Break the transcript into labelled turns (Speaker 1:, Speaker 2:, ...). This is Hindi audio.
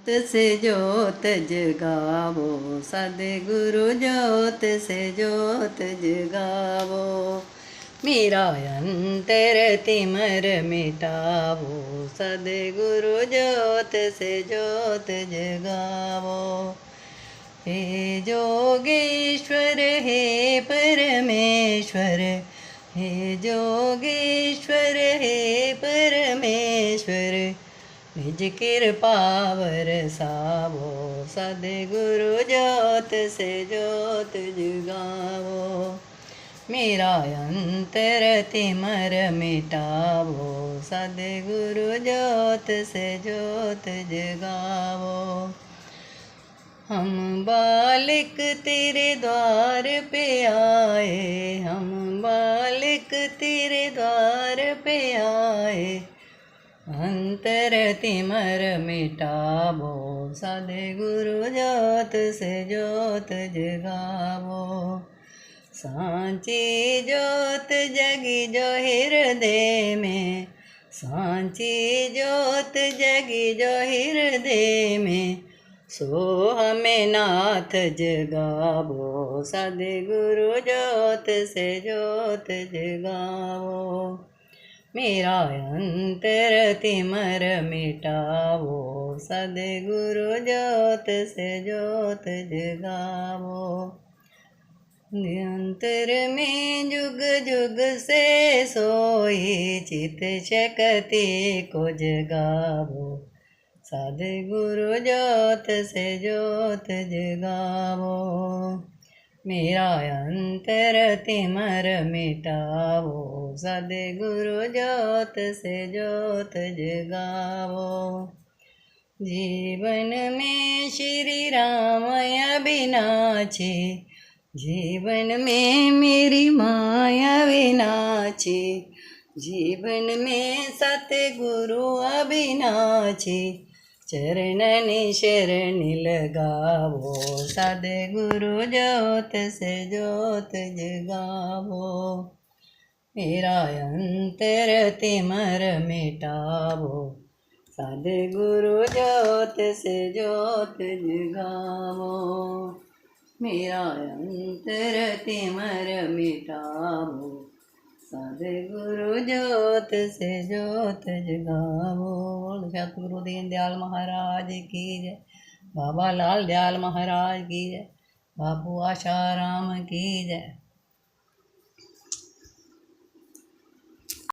Speaker 1: से जोत जगावो, सदगुरु जोत से जोत जगावो। मेरा अंतर तिमर मिटावो, सदगुरु जोत से जोत जगावो। हे जोगेश्वर हे परमेश्वर, हे जोगेश्वर हे परमेश्वर, निज कृपा बरसावो, सदगुरु जोत से जोत जगावो। मेरा अंतर तिमर मिटावो, सदगुरु जोत से जोत जगावो। हम बालिक तेरे द्वार पे आए, हम बालिक तेरे द्वार पे आए, अंतर तिमर मिटावो, सदगुरु जोत से जोत जगावो। सांची जोत जगी जो हृदय में, सांची जोत जगी जो हृदय में, सो हमें नाथ जगावो, सदगुरु जोत से जोत जगावो। मेरा अंतर तिमर मिटावो, सदगुरु जोत से जोत जगावो। अंतर में जुग जुग से सोई, चित शक्ति को जगावो, सदगुरु जोत से जोत जगावो। मेरा अंतर तिमर मिटावो, सदगुरु जोत से जोत जगावो। जीवन में श्री राम अविनाशी, जीवन में मेरी माया अविनाशी, जीवन में सतगुरु अविनाशी, चरणनि शरण लगावो, सदगुरु जोत से जोत जगावो। मेरा अंतर तिमर मिटावो, सदगुरु जोत से जोत जगावो। मेरा अंतर तिमर मिटावो, सदगुरु जोत से जोत जगावो। सतगुरु दीन दयाल महाराज की जय, बाबा लाल दयाल महाराज की जय, बाबू आशाराम की जय।